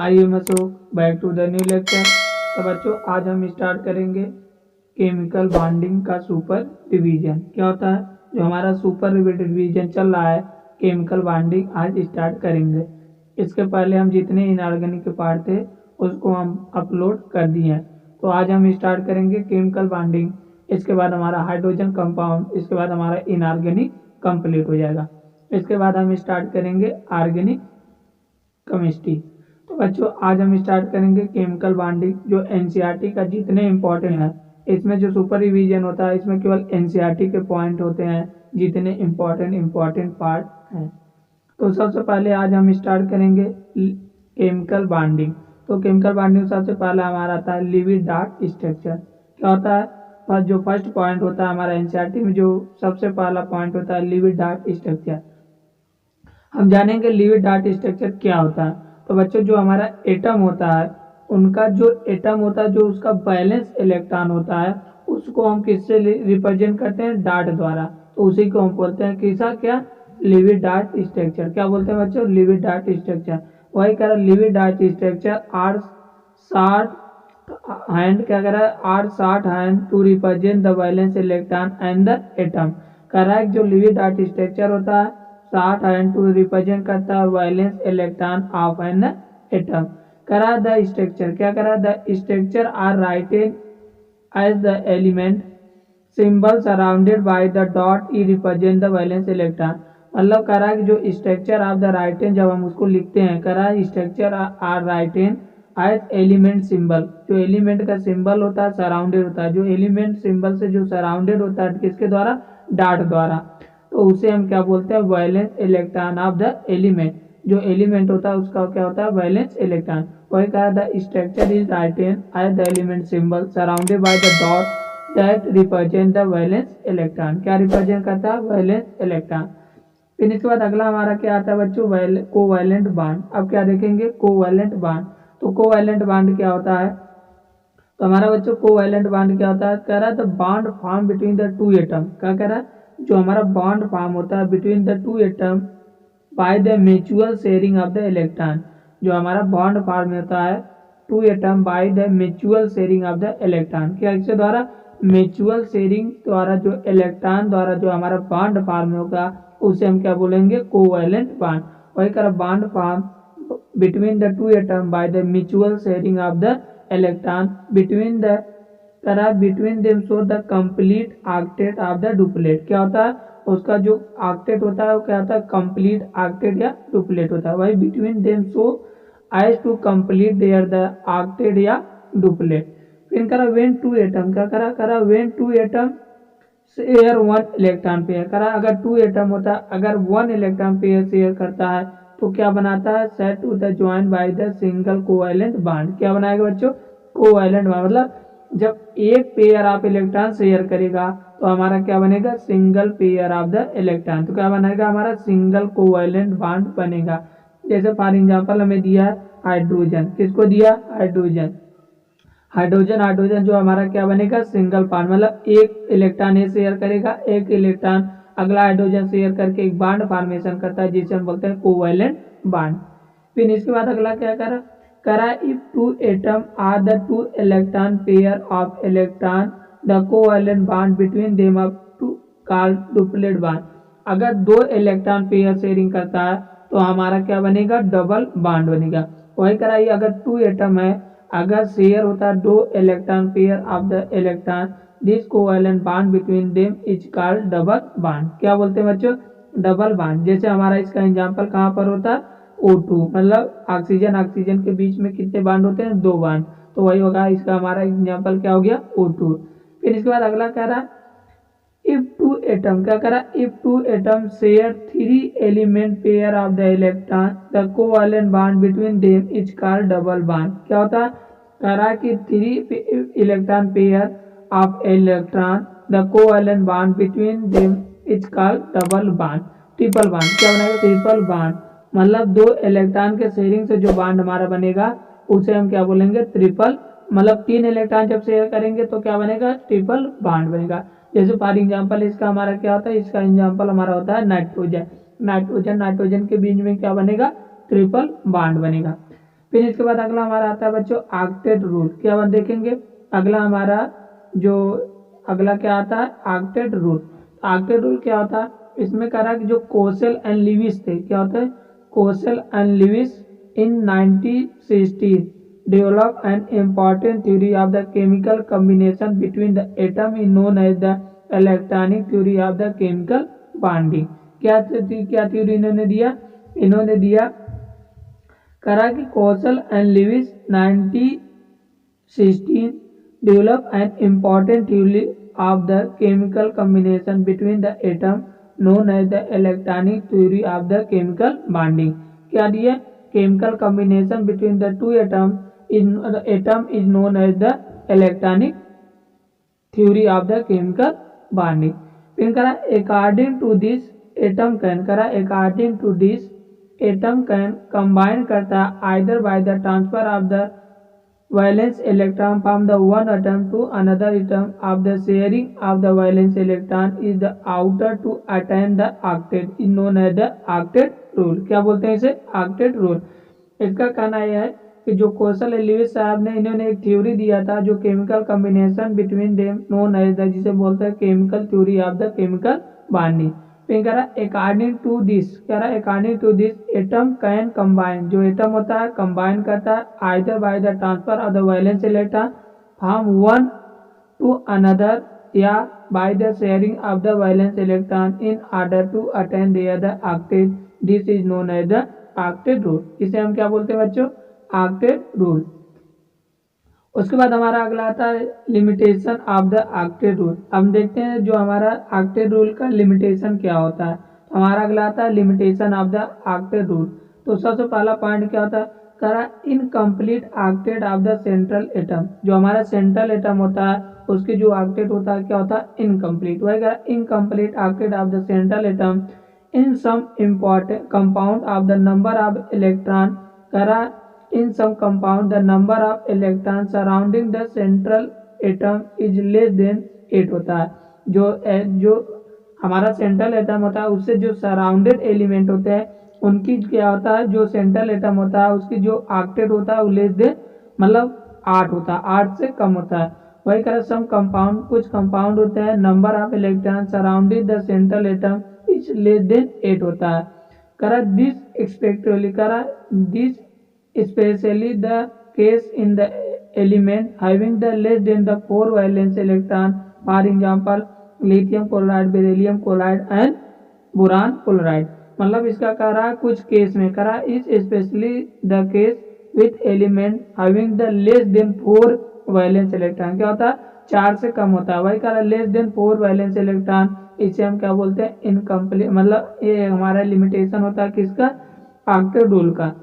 I am Ashok, back to the new lecture. तो बच्चों आज हम स्टार्ट करेंगे केमिकल बॉन्डिंग का सुपर डिवीजन। क्या होता है? जो हमारा सुपर डिवीजन चल रहा है केमिकल बॉन्डिंग, आज स्टार्ट करेंगे। इसके पहले हम जितने इनऑर्गेनिक के पार्ट थे उसको हम अपलोड कर दिए हैं। तो आज हम स्टार्ट करेंगे केमिकल बॉन्डिंग, इसके बाद हमारा हाइड्रोजन कंपाउंड, इसके बाद हमारा इनऑर्गेनिक कंप्लीट हो जाएगा। इसके बाद हम स्टार्ट करेंगे ऑर्गेनिक केमिस्ट्री। तो बच्चों आज हम स्टार्ट करेंगे केमिकल बॉन्डिंग, जो एनसीईआरटी का जितने इम्पोर्टेंट है। इसमें जो सुपर रिवीजन होता है इसमें केवल एनसीईआरटी के पॉइंट होते हैं जितने इम्पोर्टेंट पार्ट हैं। तो सबसे पहले आज हम स्टार्ट करेंगे केमिकल बॉन्डिंग। तो केमिकल बॉन्डिंग सबसे पहले हमारा आता है लिविड डार्क स्ट्रक्चर। क्या होता है? और जो फर्स्ट पॉइंट होता है हमारा एनसीईआरटी में, जो सबसे पहला पॉइंट होता है लिविड डार्क स्ट्रक्चर। हम जानेंगे लिविड डार्क स्ट्रक्चर क्या होता है। तो बच्चों जो हमारा एटम होता है, उनका जो एटम होता है, जो उसका बैलेंस इलेक्ट्रॉन होता है, उसको हम किससे रिप्रेजेंट करते हैं? डार्ट द्वारा। तो उसी को हम बोलते हैं किसा? क्या? लिविड डार्क स्ट्रक्चर। क्या बोलते हैं बच्चों? लिविड डार्क स्ट्रक्चर। वही कह रहा है लिविड डार्क स्ट्रक्चर आर शॉर्ट हैंड, क्या कह रहा है? Are short hand to represent the valence electron and the atom. कह रहा है जो लिविड डार्क स्ट्रक्चर होता है शॉर्ट हैंड टू रिप्रेजेंट करता है valence electron of an atom. करा द स्ट्रक्चर, क्या करा? The structure are writed as the element symbol surrounded by the dot ई रिप्रेजेंट द वैलेंस इलेक्ट्रॉन। मतलब करा कि जो स्ट्रक्चर ऑफ द राइटेन, जब हम उसको लिखते हैं, करा structure are written as element symbol. जो एलिमेंट का सिंबल होता है सराउंडेड होता है, जो एलिमेंट सिंबल से जो सराउंडेड होता है किसके द्वारा? डार्ट द्वारा। तो उसे हम क्या बोलते हैं? Valence electron of the element. जो एलिमेंट होता है उसका क्या होता है? Valence electron. वही कहा the structure is written as the element symbol surrounded by the dot that represent the valence electron. क्या रिप्रेजेंट करता है? Valence electron. फिर इसके बाद अगला हमारा क्या आता है बच्चों? Covalent bond. अब क्या देखेंगे? Covalent bond. तो कोवैलेंट बॉन्ड क्या होता है? तो हमारा बच्चों कोवैलेंट बॉन्ड क्या होता है? कह रहा है the bond form between the two atom. क्या कह रहा है? जो हमारा बॉन्ड फॉर्म होता है between the two atom by the mutual sharing of the electron. जो हमारा बॉन्ड फॉर्म होता है two atom by the mutual sharing of the electron. क्या इसके द्वारा? म्यूचुअल शेयरिंग द्वारा, जो इलेक्ट्रॉन द्वारा जो हमारा बॉन्ड फॉर्म होगा उसे हम क्या बोलेंगे? Covalent bond. वही कर bond form between the two atom by the mutual sharing of the electron between them so the complete octet of the duplet. क्या होता है? उसका जो ऑक्टेट होता है वो क्या होता है? कंप्लीट ऑक्टेट या डुप्लेट होता है। वही between them so as to complete their the octet या डुप्लेट। फिर करा व्हेन टू एटम, क्या करा when two atom share one electron pair. करा अगर टू एटम होता है, अगर वन इलेक्ट्रॉन पेयर शेयर करता है तो क्या बनाता है? Set to the join by the single covalent bond. क्या बनाएगा बच्चों? Covalent bond. मतलब जब एक पेयर ऑफ इलेक्ट्रॉन शेयर करेगा तो हमारा क्या बनेगा? Single pair of the electron. तो क्या बनेगा? हमारा सिंगल कोवैलेंट बॉन्ड बनेगा। जैसे फॉर एग्जांपल हमें दिया है हाइड्रोजन। किसको दिया? हाइड्रोजन। हाइड्रोजन जो हमारा क्या बनेगा? Single bond. मतलब एक इलेक्ट्रॉन ये शेयर करेगा, एक इलेक्ट्रॉन अगला हाइड्रोजन शेयर करके एक बॉन्ड फॉर्मेशन करता है जिसे हम बोलते हैं कोवैलेंट बॉन्ड। फिर इसके बाद अगला क्या करा if two atom are the two electron pair of electron the covalent bond between them up to called duplet bond. अगर दो इलेक्ट्रॉन पेयर शेयरिंग करता है तो हमारा क्या बनेगा? डबल बॉन्ड बनेगा। वही कराइए अगर टू एटम है, अगर शेयर होता है दो electron pair of the electron, this covalent bond between them is called double bond. क्या बोलते हैं बच्चों? Double bond. जैसे हमारा इसका एग्जांपल कहाँ पर होता है? O2। मतलब ऑक्सीजन के बीच में कितने बॉन्ड होते हैं? दो बॉन्ड। तो वही होगा, इसका हमारा एग्जांपल क्या हो गया? O2। फिर इसके बाद अगला कह रहा इफ टू एटम, क्या करा? If two atom share three element pair of the electron the covalent bond between them is called double bond. क्या होता है? कह रहा कि three electron pair of electron the covalent bond between them is called double bond. Triple bond. क्या बनेगा? Triple bond. मतलब दो इलेक्ट्रॉन के शेयरिंग से जो बॉन्ड हमारा बनेगा उसे हम क्या बोलेंगे? ट्रिपल। मतलब तीन इलेक्ट्रॉन जब शेयर करेंगे तो क्या बनेगा? ट्रिपल बॉन्ड बनेगा। जैसे फॉर एग्जांपल इसका हमारा क्या होता है? इसका एग्जांपल हमारा होता है नाइट्रोजन। नाइट्रोजन के बीच में क्या बनेगा? ट्रिपल बॉन्ड बनेगा। फिर इसके बाद अगला हमारा आता है बच्चों ऑक्टेट रूल। क्या हम देखेंगे अगला हमारा जो अगला क्या आता है ऑक्टेट रूल। ऑक्टेट रूल क्या होता है, इसमें कह रहा है कि जो कोसेल एंड लिविस थे, क्या होता है Kossel and Lewis in 1916 develop an important theory of the chemical combination between the atom is known as the electronic theory of the chemical bonding। क्या थ्योरी इन्होंने दिया करा कि Kossel and Lewis 1916 develop an important theory of the chemical combination between the atom known as the electronic theory of the chemical bonding। क्या दिया chemical combination between the two atom is known as the electronic theory of the chemical bonding। फिर करा according to this atom can combine करता either by the transfer of the valence electron from the one atom to another atom of the sharing of the valence electron is the outer to attain the octet is known as the octet rule। क्या बोलते हैं इसे octet rule। इसका कहना यह है कि जो कोसल लिविस साहब ने इन्होंने एक थ्योरी दिया था जो chemical combination between them known as the जिसे बोलते हैं chemical theory of the chemical bonding. फिर कह रहा है according to this atom can combine, जो एटम होता है कंबाइन करता है either by the transfer of the valence electron from one to another या by the sharing of the valence electron in order to attain the octet. This is known as the octet rule. इसे हम क्या बोलते हैं बच्चों octet rule. उसके बाद हमारा अगला आता है limitation of the octet rule. हम देखते हैं जो हमारा ऑक्टेट रूल का लिमिटेशन क्या होता है। हमारा अगला आता है limitation of the octet rule. तो सबसे पहला पॉइंट क्या होता है करा incomplete octet of the central atom. जो हमारा सेंट्रल एटम होता है उसकी जो ऑक्टेट होता है क्या होता है इनकम्प्लीट। वही करा incomplete octet of the central atom in some important compound of the number of electron करा in some compound the number of electrons surrounding the central atom is less than 8 होता है। जो हमारा सेंट्रल एटम होता है उससे जो surrounded element होते हैं उनकी क्या होता है जो सेंट्रल एटम होता है उसकी जो ऑक्टेट होता है वो लेस देन मतलब 8 होता है, 8 से कम होता है। वही कह सम कंपाउंड कुछ कंपाउंड होते हैं number of electron surrounding the central atom is less than 8 होता है। करा दिस एक्सपेक्टिवली करा this especially the case in the element having the less than the 4 valence electron, for example lithium chloride, beryllium chloride and boron chloride। मतलब इसका कह रहा है कुछ केस में कह रहा इस specially the case with element having the less than 4 valence electron. क्या होता है 4 से कम होता है। वही कह रहा लेस देन 4 वैलेंस इलेक्ट्रॉन, इसे हम क्या बोलते हैं इनकम्प्लीट। मतलब ये हमारा लिमिटेशन होता है किसका ऑक्टेट रूल का।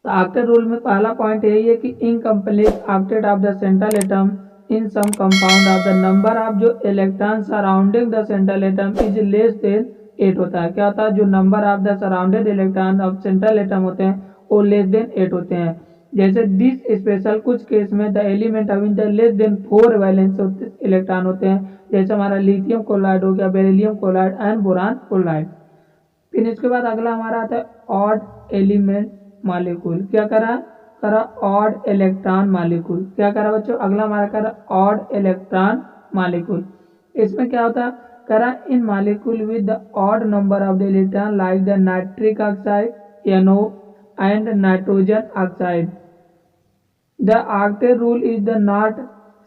तो ऑक्टेट रूल में पहला पॉइंट यही है कि incomplete octet of the central atom in some compound of the number of जो electron surrounding the central atom is less than 8 होता है। क्या होता है जो number of the surrounded electron of central atom होते हैं वो लेस देन 8 होते हैं। जैसे दिस स्पेशल कुछ केस में the element having the less than 4 valence electron होते हैं, जैसे हमारा लिथियम क्लोराइड हो गया, beryllium chloride and boron chloride. फिर इसके बाद अगला हमारा आता है ऑड एलिमेंट मॉलिक्यूल। क्या करा ऑड इलेक्ट्रॉन मॉलिक्यूल। क्या करा बच्चों अगला हमारा करा ऑड इलेक्ट्रॉन मॉलिक्यूल। इसमें क्या होता है करा in molecule with the odd number of the electron like the nitric oxide NO and nitrogen oxide. The octet rule is the not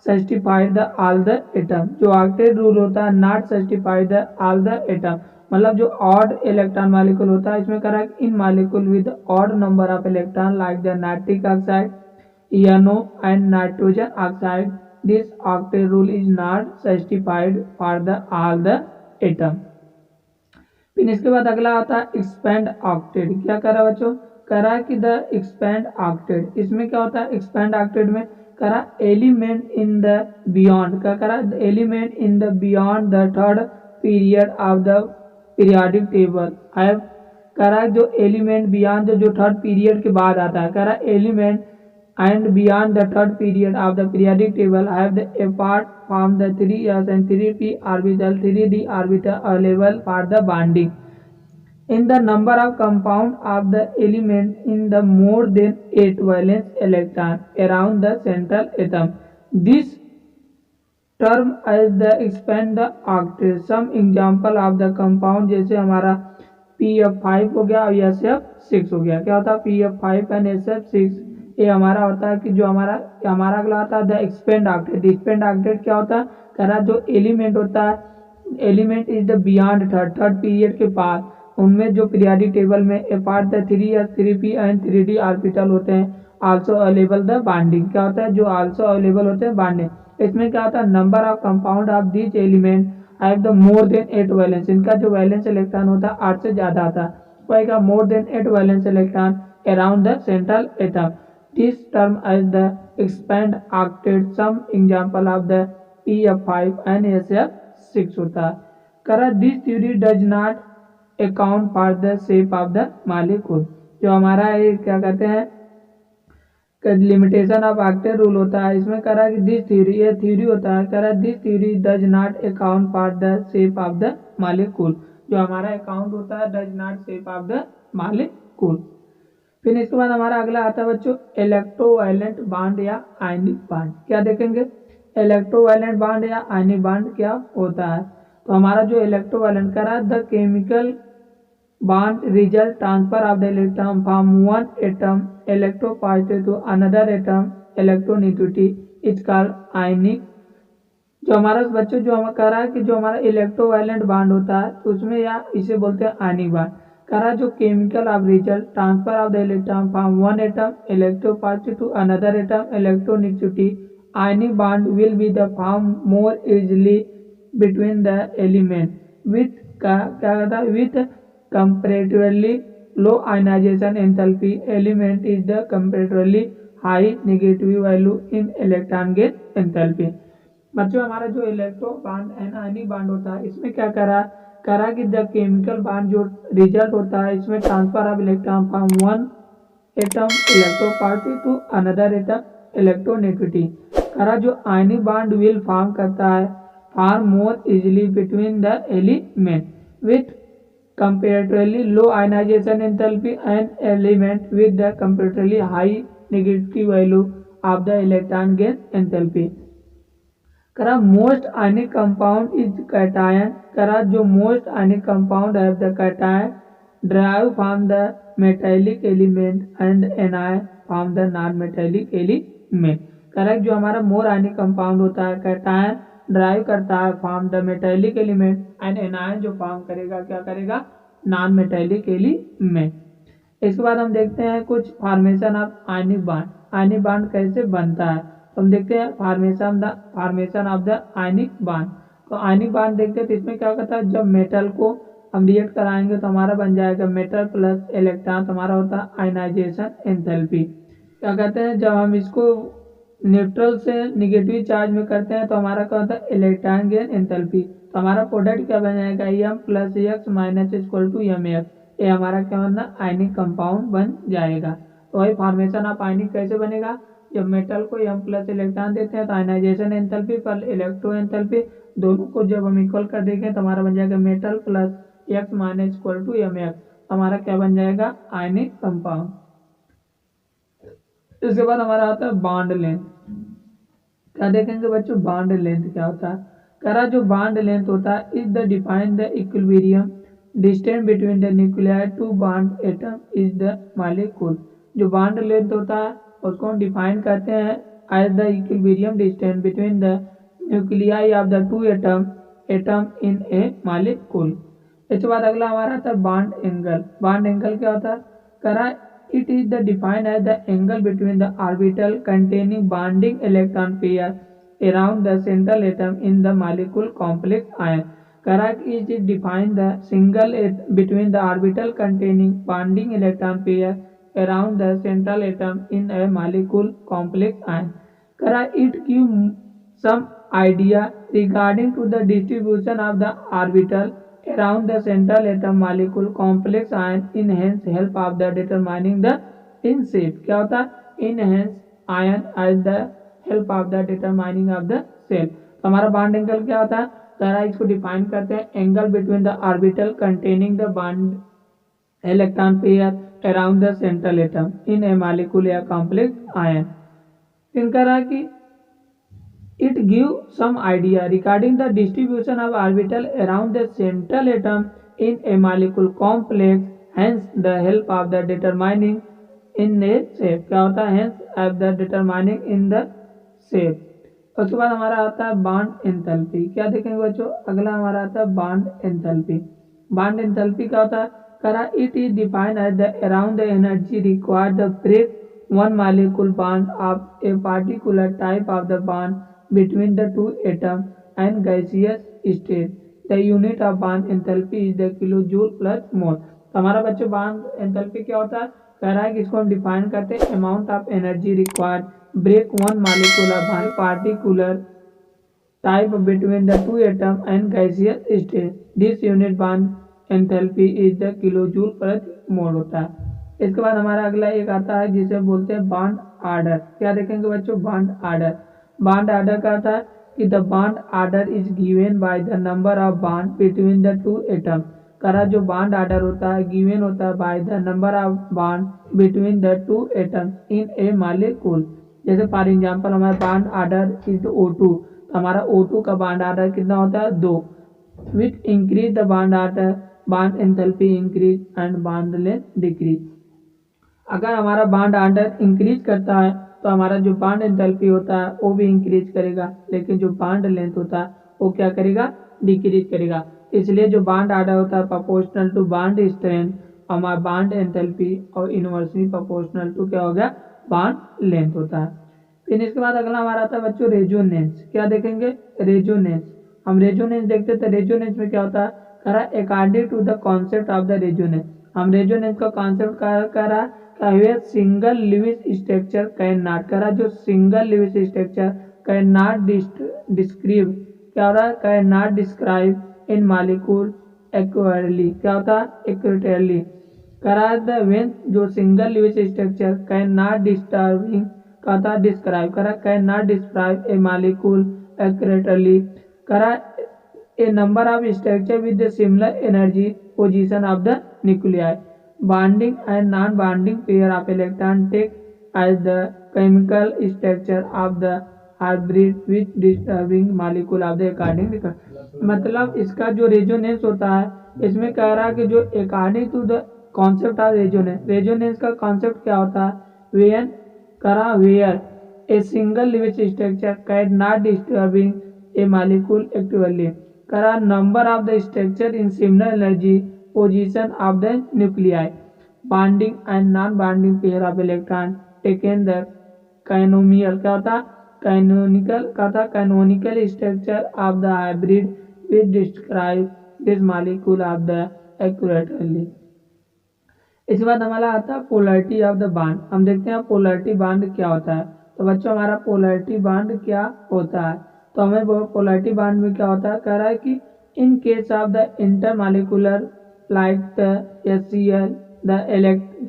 satisfied the all the atom. जो octet rule होता है not satisfied the all the atom. मतलब जो odd electron molecule होता है इसमें करा in molecule with odd number of electron like the nitric oxide NO and nitrogen oxide this octet rule is not satisfied for the all the atom. फिर इसके बाद अगला आता है एक्सपेंड ऑक्टेट। क्या करा बच्चों करा कि द एक्सपेंड ऑक्टेट। इसमें क्या होता है एक्सपेंड ऑक्टेट में करा एलिमेंट इन द बियॉन्ड। क्या करा element in the beyond the third period of the periodic table है। करा जो एलिमेंट बियॉन्ड जो थर्ड पीरियड के बाद आता है करा element and beyond the third period of the periodic table have the apart from the 3s and 3p orbital 3d orbital available for the bonding. in the number of compound of the element in the more than 8 valence electron around the central atom. This term as the expand the octet. Some example of the compound जैसे हमारा PF5 हो गया और SF6 हो गया. क्या होता है PF5 एंड SF6? ये हमारा होता है कि जो हमारा अगला आता है the expand octet. Expand octet क्या होता है? कह रहा जो एलिमेंट होता है, element is the beyond third period के पास, उनमें जो पीरियोडिक टेबल में apart the 3s 3p and 3d orbital होते हैं, आल्सो अवेलेबल द बॉन्डिंग. क्या होता है? जो आल्सो अवेलेबल होते हैं बॉन्डिंग. इसमें क्या होता है? Number of compound of this element have the more than 8 valence. इनका जो वैलेंस इलेक्ट्रॉन होता है 8 से ज्यादा आता है. वही more than 8 valence electron around the central atom. This term as the expand octet. Some example of the PF5 and SF6 होता है. करा this theory does not account for the shape of the molecule. जो हमारा ये क्या कहते हैं limitation of octet rule होता है, इसमें करा कि दिस थ्योरी, ये थ्योरी होता है, करा this theory does not account for the shape of the molecule. जो हमारा अकाउंट होता है does not shape of the molecule. फिर इसके बाद हमारा अगला आता है बच्चों इलेक्ट्रोवायलेंट बॉन्ड या आयनिक बॉन्ड. क्या देखेंगे? इलेक्ट्रोवायलेंट बॉन्ड या आयनिक बॉन्ड क्या होता है? तो हमारा जो इलेक्ट्रोवायलेंट करा the chemical bond result transfer of the electron from one atom electropositive to another atom electronegativity is called ionic. जो हमारा बच्चों जो हम कह रहा है कि जो हमारा इलेक्ट्रोवायलेंट बॉन्ड होता है तो उसमें या इसे बोलते हैं आयनिक बॉन्ड. कह रहा जो chemical of result transfer of the electron from one atom electropositive to another atom electronegativity ionic bond will be the form more easily between the element with क्या कहता है with comparatively low ionization enthalpy element is the comparatively high negative value in electron gate enthalpy. बच्चों हमारा जो electro bond and ionic bond होता है इसमें क्या करा कि द केमिकल बॉन्ड जो रिजल्ट होता है इसमें transfer of electron from one atom electropositive to another atom electronegativity. करा जो आयनिक बॉन्ड विल फॉर्म करता है form more easily between the element with comparatively low ionization enthalpy and element with the comparatively high negative value of the electron gate enthalpy. करा most ionic compound is cation. करा जो most ionic compound have the cation derived from the metallic element and anion from the non-metallic element. Correct जो हमारा मोर ionic compound होता है cation drive करता है from the metallic element and anion जो form करेगा क्या करेगा नॉन मेटेलिक एलिमेंट. इसके बाद हम देखते हैं कुछ formation of ionic bond. Ionic bond कैसे बनता है तो हम देखते हैं formation of the ionic bond. तो आयनिक बॉन्ड देखते हैं तो इसमें क्या करता है जब मेटल को हम रिएक्ट कराएंगे तो हमारा बन जाएगा मेटल प्लस इलेक्ट्रॉन तो हमारा होता है आयनाइजेशन एंथैल्पी. क्या कहते हैं जब हम इसको न्यूट्रल से निगेटिव चार्ज में करते हैं तो हमारा क्या होता है इलेक्ट्रॉन गेन एंथैल्पी. तो हमारा प्रोडक्ट क्या बन जाएगा M plus X minus equal to M F. ये हमारा क्या होना आयनिक कंपाउंड बन जाएगा. तो वही फॉर्मेशन ऑफ आयनिक कैसे बनेगा जब मेटल को एम प्लस इलेक्ट्रॉन देते हैं तो आयनाइजेशन एंथैल्पी पर इलेक्ट्रो एंथैल्पी दोनों को जब हम इक्वल कर देंगे तो हमारा बन जाएगा metal plus X minus equal to M F. हमारा क्या बन जाएगा आयनिक कंपाउंड. इसके बाद हमारा आता है बॉन्ड लेंथ. क्या देखेंगे बच्चों बॉन्ड लेंथ क्या होता है. करा जो बॉन्ड लेंथ होता है is the define the equilibrium distance between the nuclear two bond atom is the molecule. जो बॉन्ड लेंथ होता है उसको हम डिफाइन करते हैं as the equilibrium distance between the nuclei of the two atom in a molecule. इसके बाद अगला हमारा आता है बॉन्ड एंगल. बॉन्ड एंगल क्या होता है करा it is the defined as the angle between the orbital containing bonding electron pair around the central atom in the molecule complex ion. Correct is it defined the single between the orbital containing bonding electron pair around the central atom in a molecule complex ion. Correct it gives some idea regarding to the distribution of the orbital around the central atom molecule complex ion enhance help of the determining the in shape. क्या होता है enhance ion as the help of the determining of the shape. तो हमारा bond angle क्या होता है जरा इसको डिफाइन करते हैं angle between the orbital containing the electron pair around the central atom in a molecule या complex ion। फिर कह रहा है कि it gives some idea regarding the distribution of orbital around the central atom in a molecule complex, hence the help of the determining in a shape। क्या होता है hence of the determining in the shape। उसके बाद हमारा आता है bond enthalpy. क्या देखेंगे बच्चों, अगला हमारा आता है बॉन्ड एंथैल्पी। बॉन्ड एंथैल्पी क्या होता है, करा it is defined as the around the energy required the break one molecule bond of a particular type of the bond between the two atoms and gaseous state। The unit of bond enthalpy is the kilojoule plus mole। तो हमारा बच्चों bond enthalpy क्या होता है, कह रहा है कि इसको हम डिफाइन करते हैं amount of energy required break one molecule of particular type between the two atom and gaseous state। This unit bond enthalpy is the kilojoule per mole होता है। इसके बाद हमारा अगला एक आता है जिसे बोलते हैं बॉन्ड आर्डर। क्या देखेंगे बच्चों, बॉन्ड आर्डर। बॉन्ड आर्डर का आता है कि the bond order is given by the number of bond between the two atom. करा जो बॉन्ड आर्डर होता है गिवन होता है by the number of bond between the two atom in a molecule. जैसे फॉर एग्जांपल हमारा bond order is O2, तो हमारा O2 का बॉन्ड आर्डर कितना होता है 2। With increase the bond order bond enthalpy increase and bond length decrease. अगर हमारा बॉन्ड आर्डर इंक्रीज करता है तो हमारा जो बॉन्ड एंथैल्पी होता है वो भी इंक्रीज करेगा, लेकिन जो बॉन्ड लेंथ होता है वो क्या करेगा, डिक्रीज करेगा। इसलिए जो बॉन्ड आर्डर होता है प्रोपोर्शनल टू बॉन्ड स्ट्रेंथ, हमारा बॉन्ड एंथैल्पी और इनवर्सली प्रोपोर्शनल टू क्या हो गया, बॉन्ड लेंथ होता है। फिर इसके बाद अगला हमारा आता है बच्चों रेजोनेंस। क्या देखेंगे, रेजोनेंस। हम रेजोनेंस देखते थे, रेजोनेंस में क्या होता है, करा according to the concept of the resonance. हम रेजोनेंस का कॉन्सेप्ट करा single Lewis structure can not, करा जो single Lewis structure can not describe, क्या होता है, can not describe in molecule accurately. क्या होता है, एक्वायरली। करा द व्हेन जो single Lewis structure can not disturbing का था डिस्क्राइब, करा can not describe a molecule accurately. करा a number of structure with the similar energy position of the nuclei. Bonding and non bonding pair of electron take as the chemical structure of the hybrid with disturbing molecule of the according. मतलब इसका जो resonance होता है इसमें कह रहा है कि जो according to the concept of resonance, resonance का कॉन्सेप्ट क्या होता है, वेन करा where a single Lewis structure can not disturbing a molecule actively. करा number of the structure in similar energy position of the nuclei. Bonding and non bonding pair of electron taken the canonical, क्या होता है, canonical का था, canonical structure of the hybrid with describe this molecule of the accurately. इसके बाद हमारा आता है पोलैरिटी ऑफ द बॉन्ड। हम देखते हैं पोलैरिटी बॉन्ड क्या होता है। तो बच्चों हमारा पोलैरिटी बॉन्ड क्या होता है, तो हमें पोलैरिटी बॉन्ड में क्या होता है, कह रहा है कि in case of the intermolecular like the HCl the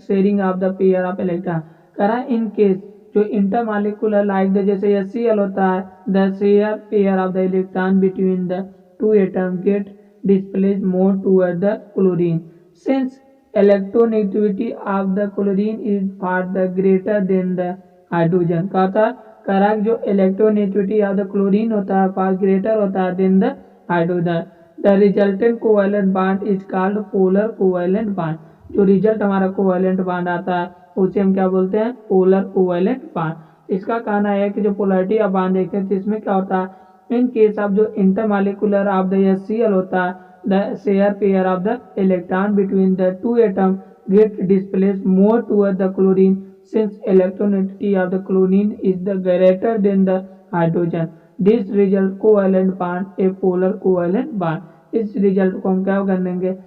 sharing of the pair of electron. कह रहा है इन केस जो इंटरमॉलिक्यूलर लाइक द जैसे HCl होता है the share pair of the electron between the two atom get displaced more toward the chlorine since electronegativity of the chlorine is far the greater than the hydrogen। का था करा जो electronegativity of the chlorine होता है far greater होता है than the hydrogen। the resultant covalent bond is called polar covalent bond। जो result हमारा कोवैलेंट बॉन्ड आता है उसे हम क्या बोलते हैं, पोलर कोवैलेंट बॉन्ड। इसका कहना है कि जो पोलैरिटी ऑफ बॉन्ड देखते हैं तो इसमें क्या होता है, इन केस ऑफ जो इंटरमॉलिक्यूलर ऑफ द HCl होता है the share pair of the electron between the two atoms get displaced more toward the chlorine since electronegativity of the chlorine is the greater than the hydrogen। this result covalent bond a polar covalent bond। इस result को हम क्या कर देंगे,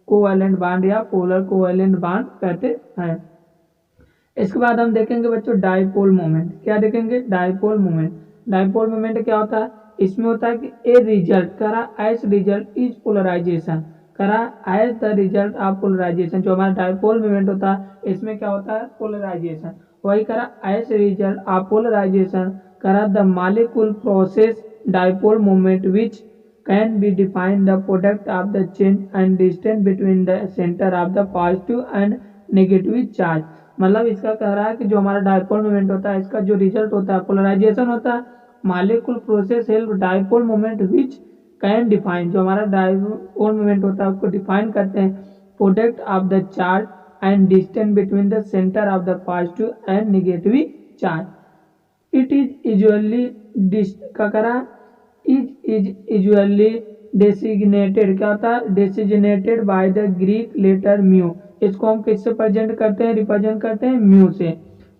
covalent bond या polar covalent bond कहते हैं। इसके बाद हम देखेंगे बच्चों डाइपोल मोमेंट। क्या देखेंगे, डाइपोल मोमेंट। डाइपोल मोमेंट क्या होता है, इसमें होता है कि ए रिजल्ट करा एज रिजल्ट इज पोलराइजेशन, करा as the result of polarization. जो हमारा डाइपोल मोमेंट होता है इसमें क्या होता है, पोलराइजेशन। वही करा एज रिजल्ट ऑफ पोलराइजेशन करा the molecule process dipole moment which can be defined the product of the change and distance between the center of the positive and negative charge। मतलब इसका कह रहा है कि जो हमारा डायपोल मोमेंट होता है इसका जो रिजल्ट होता है पोलराइजेशन होता है। Molecule process help dipole moment which can define, जो हमारा डायपोल मोमेंट होता है उसको डिफाइन करते हैं product of the charge and distance between the centre of the positive and negative charge. It is usually क्या करा इज यूजुअली डेसिग्नेटेड, क्या होता है designated by the Greek letter mu. इसको हम किससे प्रेजेंट करते हैं, रिप्रेजेंट करते हैं म्यू से।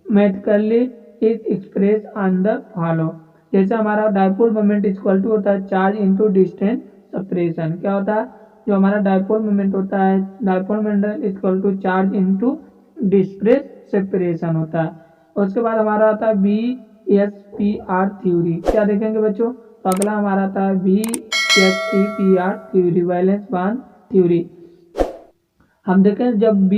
Mathematically is express on the follow, जैसे हमारा डायपोल मोमेंट इक्वल टू होता है चार्ज इनटू डिस्टेंस सेपरेशन। क्या होता है जो हमारा डायपोल मोमेंट होता है, dipole moment equal to charge into distance separation होता है। उसके बाद हमारा आता है BSPR थ्योरी। क्या देखेंगे बच्चों, तो अगला हमारा आता है BSPR theory, valence bond theory. हम देखें जब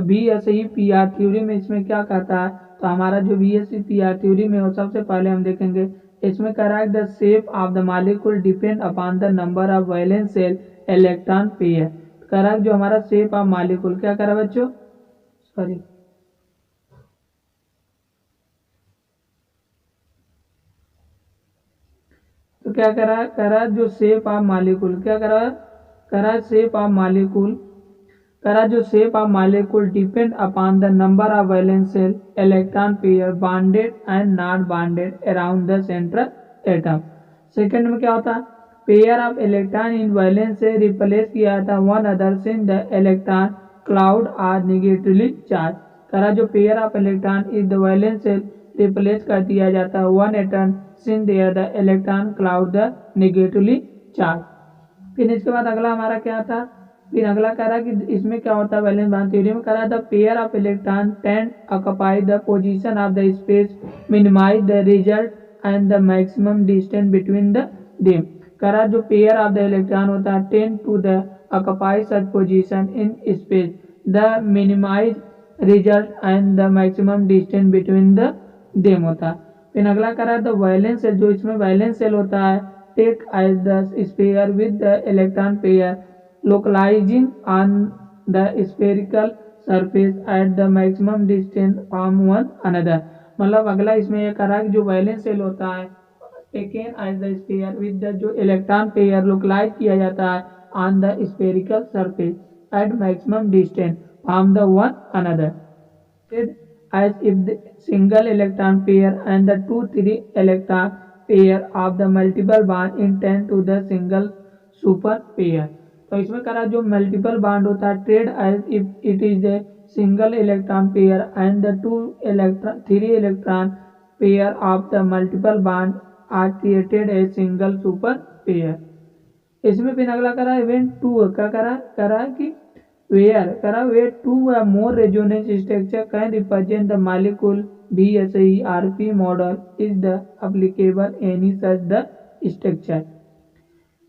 BSPR थ्योरी में इसमें क्या कहता है, तो हमारा जो BSPR थ्योरी में हो सबसे पहले हम देखेंगे इसमें कह रहा है the shape of the molecule depend upon the number of valence shell electron pair. कह रहा है जो हमारा शेप ऑफ मॉलिक्यूल क्या कह रहा है बच्चों, सॉरी तो क्या कह रहा है, कह रहा है जो शेप ऑफ मॉलिक्यूल क्या कह रहा है, कह रहा है शेप ऑफ मॉलिक्यूल, कह रहा है जो shape of molecule depend upon the number of valence shell electron pair bonded and not bonded around the central atom. Second में क्या होता है, pair of electron in valence से रिप्लेस किया जाता है one other since the electron cloud are negatively charge. कह रहा है जो pair of electron is the valence से रिप्लेस कर दिया जाता है one atom since there the electron cloud the negatively charge. फिर इसके बाद अगला हमारा क्या था, फिर अगला कह रहा है कि इसमें क्या होता है वैलेंस बॉन्ड थ्योरी में, कह रहा है the pair of electron tend occupy the position of the space minimize the result and the maximum distance between the them. कह रहा है जो पेयर ऑफ द इलेक्ट्रॉन होता है tend to the occupy such position in space the minimize result and the maximum distance between the them होता है। फिर अगला कह रहा है द वैलेंस सेल, जो इसमें वैलेंस सेल होता है take as the sphere with the electron pair localizing on the spherical surface at the maximum distance from one another। मतलब अगला इसमें यह कह रहा है कि जो वैलेंस सेल होता है taken as the sphere with the जो इलेक्ट्रॉन पेयर लोकलाइज किया जाता है on the spherical surface at maximum distance from the one another as if the single electron pair and the 2-3 electron pair of the multiple bond intend to the single super pair। तो इसमें करा जो multiple bond होता है treated as if it is the single electron pair and the 3 electron pair of the multiple bond are created a single super pair. इसमें फिर अगला करा इवेंट टू क्या करा कि where two or more resonance structure can represent the molecule BSERP model is the applicable any such the structure।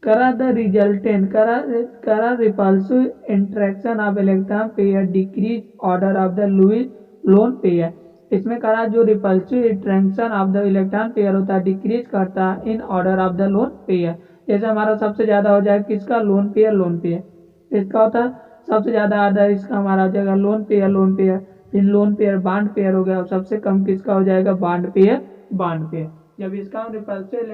करा the resultant करा repulsive interaction of electron pair decrease order of the Lewis lone pair. इसमें करा जो repulsive interaction of the electron pair होता है decrease करता है in order of the lone pair. जैसे हमारा सबसे ज्यादा हो जाएगा किसका, लोन पेयर इसका होता है सबसे ज्यादा आधा इसका हमारा हो जाएगा लोन पेयर। फिर लोन पेयर बॉन्ड पेयर हो गया और सबसे कम किसका हो जाएगा बॉन्ड पेयर। जब इसका हम repulsive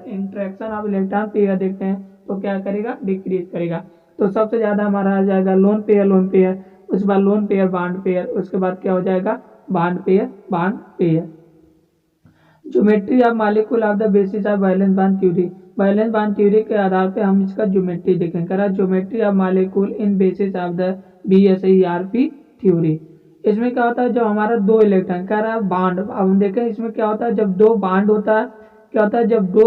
interaction of electron pair देखते हैं तो क्या करेगा, डिक्रीज करेगा। तो सबसे ज्यादा हमारा आ जाएगा लोन पेयर, उसके बाद लोन पेयर बॉन्ड पेयर, उसके बाद क्या हो जाएगा bond pair. Geometry of molecule of the basis of valence bond theory. Valence bond theory के आधार पे हम इसका ज्योमेट्री देखेंगे। करा geometry of molecule in basis of the BSERP theory. इसमें क्या होता है जब हमारा दो इलेक्ट्रॉन कह रहा है बॉन्ड, अब हम देखें इसमें क्या होता है जब दो बॉन्ड होता है, क्या होता है जब दो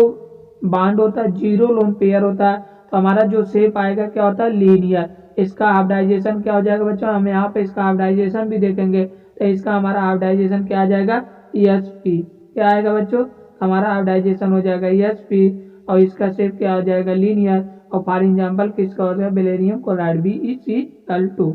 बॉन्ड होता है जीरो लोन पेयर होता है तो हमारा जो शेप आएगा क्या होता है लीनियर। इसका हाइब्रिडाइजेशन क्या हो जाएगा बच्चों, हम यहाँ पे इसका हाइब्रिडाइजेशन भी देखेंगे तो इसका हमारा हाइब्रिडाइजेशन क्या आ जाएगा SP। क्या आएगा बच्चों, हमारा हाइब्रिडाइजेशन हो जाएगा SP और इसका शेप क्या हो जाएगा लीनियर। और फॉर एग्जाम्पल किसका हो जाएगा बेरिलियम क्लोराइड BeCl2।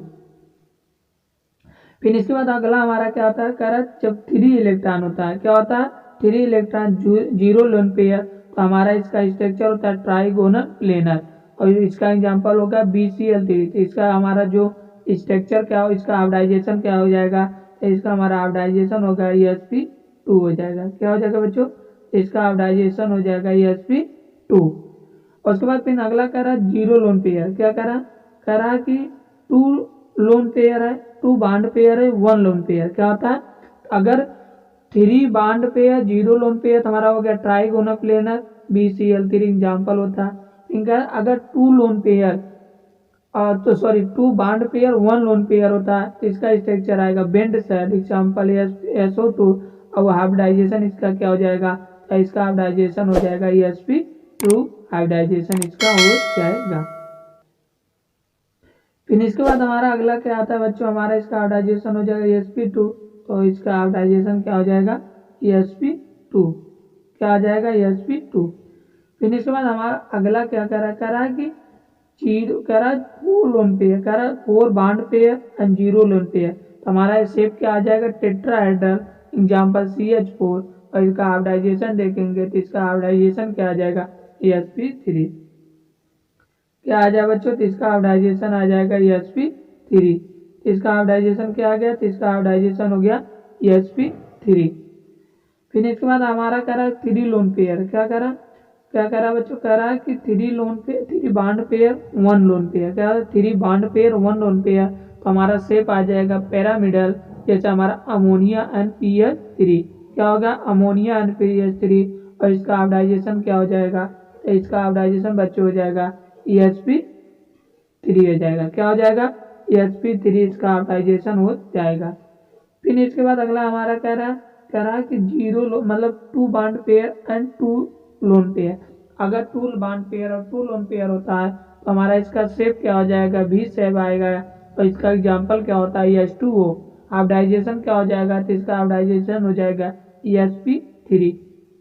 फिर इसके बाद अगला हमारा क्या होता है, कह रहा जब 3 इलेक्ट्रॉन होता है क्या होता है 3 इलेक्ट्रॉन जीरो लोन पेयर तो तो हमारा इसका स्ट्रक्चर होता है ट्राइगोनल प्लेनर, और इसका एग्जांपल होगा BCl3। तो इसका हमारा जो स्ट्रक्चर क्या हो, इसका हाइब्रिडाइजेशन क्या हो जाएगा, तो इसका हमारा हाइब्रिडाइजेशन होगा sp2 हो जाएगा। क्या हो जाएगा बच्चों, इसका हाइब्रिडाइजेशन हो जाएगा sp2। और उसके बाद फिर अगला कह रहा है जीरो लोन पेयर। क्या कह रहा है कि 2 लोन पेयर है, 2 बॉन्ड पेयर है, 1 लोन पेयर। क्या होता है, अगर 3 बॉन्ड पेयर 0 लोन पेयर हमारा हो गया ट्राइगोनल प्लेनर, BCl3 एग्जाम्पल होता है। इनका अगर 2 लोन पेयर तो sorry 2 bond pair 1 lone pair होता है, तो इसका स्ट्रक्चर आएगा बेंड सेट, एग्जाम्पल SO2। और हाइब्रिडाइजेशन इसका क्या हो जाएगा, तो इसका हाइब्रिडाइजेशन हो जाएगा sp2, हाइब्रिडाइजेशन इसका हो जाएगा। फिर इसके बाद हमारा अगला क्या आता है बच्चों, हमारा इसका हाइब्रिडाइजेशन हो जाएगा sp2, तो इसका हाइब्रिडाइजेशन क्या हो जाएगा sp2। क्या आ जाएगा sp2। फिर इसके बाद हमारा अगला क्या कह रहा है कि कह रहा है 4 लोन पेयर, कह रहा है 4 bond pair and 0 lone pair. तो हमारा शेप क्या आ जाएगा टेट्राहेड्रल, एग्जाम्पल CH4। और इसका हाइब्रिडाइजेशन देखेंगे तो इसका हाइब्रिडाइजेशन क्या आ जाएगा sp3। क्या आ जाएगा बच्चों, तो इसका हाइब्रिडाइजेशन आ जाएगा sp3। इसका हाइब्रिडाइजेशन क्या आ गया, तो इसका हाइब्रिडाइजेशन हो गया sp3। फिर इसके बाद हमारा कह रहा है 3 लोन पेयर। क्या कह रहा है बच्चों, कह रहा है कि 3 बॉन्ड पेयर 1 लोन पेयर। क्या है 3 बॉन्ड पेयर 1 लोन पेयर। तो हमारा शेप आ जाएगा पैरामिडल, जैसे हमारा अमोनिया एंड PH3। क्या होगा अमोनिया एंड PH3। और इसका हाइब्रिडाइजेशन क्या हो जाएगा, तो इसका हाइब्रिडाइजेशन बच्चों हो जाएगा sp3 हो जाएगा। क्या हो जाएगा sp3, इसका हाइब्रिडाइजेशन हो जाएगा। फिर इसके बाद अगला हमारा कह रहा है कि 0 मतलब 2 bond pair and 2 lone pair. अगर 2 बॉन्ड पेयर और 2 लोन पेयर होता है तो हमारा इसका शेप क्या हो जाएगा V शेप आएगा। और इसका एग्जांपल क्या होता है H2O। हाइब्रिडाइजेशन क्या हो जाएगा, तो इसका हाइब्रिडाइजेशन हो जाएगा sp3।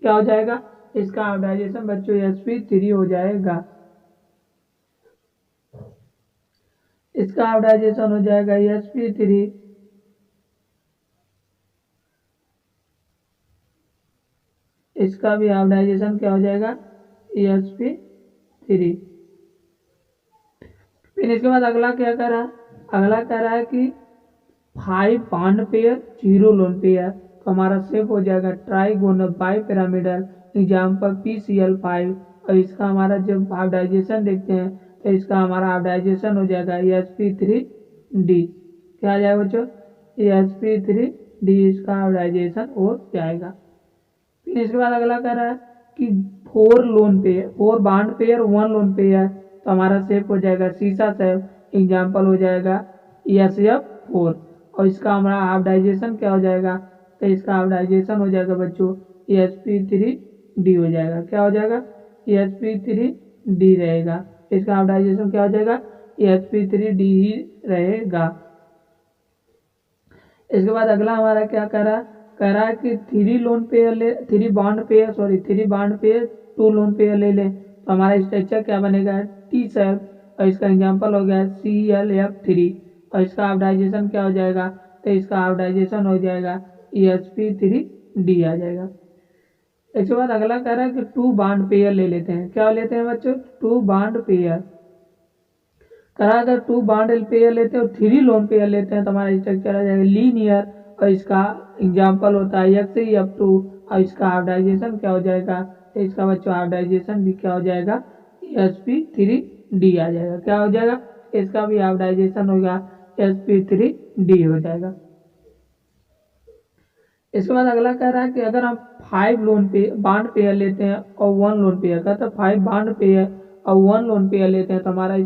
क्या हो जाएगा, इसका हाइब्रिडाइजेशन बच्चों sp3 हो जाएगा। इसका हाइब्रिडाइजेशन हो जाएगा sp3। इसका भी हाइब्रिडाइजेशन क्या हो जाएगा sp3। फिर इसके बाद अगला क्या कह रहा है, अगला कह रहा है कि 5 बॉन्ड पेयर 0 लोन पेयर। तो हमारा शेप हो जाएगा ट्राइगोनल बाइपिरामिडल, एग्जाम्पल PCl5। और इसका हमारा जब हाइब्रिडाइजेशन देखते हैं तो इसका हमारा हाइब्रिडाइजेशन हो जाएगा sp3d। क्या आ जाएगा बच्चों sp3d, इसका हाइब्रिडाइजेशन हो जाएगा। फिर इसके बाद अगला कह रहा है कि 4 बॉन्ड पेयर 1 लोन पेयर। तो हमारा शेप हो जाएगा सीसा शेप, एग्जाम्पल हो जाएगा SF4। और इसका हमारा हाइब्रिडाइजेशन क्या हो जाएगा, तो इसका हाइब्रिडाइजेशन हो जाएगा बच्चों sp3d हो जाएगा। क्या हो जाएगा sp3d रहेगा। इसका हाइब्रिडाइजेशन क्या हो जाएगा sp3d ही रहेगा। इसके बाद अगला हमारा क्या कह रहा है कि 3 बॉन्ड पेयर 2 लोन पेयर ले ले। तो हमारा स्ट्रक्चर क्या बनेगा T शेप। और इसका एग्जांपल हो गया ClF3। और इसका हाइब्रिडाइजेशन क्या हो जाएगा, तो इसका हाइब्रिडाइजेशन हो जाएगा sp3d आ जाएगा। इसके बाद अगला कह रहा है कि 2 बॉन्ड पेयर ले लेते हैं। क्या लेते हैं बच्चों 2 बॉन्ड पेयर। करा अगर 2 बॉन्ड पेयर लेते हैं और 3 लोन पेयर लेते हैं तो हमारा स्ट्रक्चर आ जाएगा लीनियर। और इसका एग्जांपल होता है XeF2। और इसका हाइब्रिडाइजेशन क्या हो जाएगा, तो इसका बच्चों हाइब्रिडाइजेशन भी क्या हो जाएगा sp3d आ जाएगा। क्या हो जाएगा, इसका भी हाइब्रिडाइजेशन होगा sp3d हो जाएगा। इसके बाद अगला कह रहा है कि अगर हम 5 बॉन्ड पेयर लेते हैं और 1 लोन पेयर का, तो 5 बॉन्ड पेयर और 1 लोन पेयर लेते हैं तो हमारा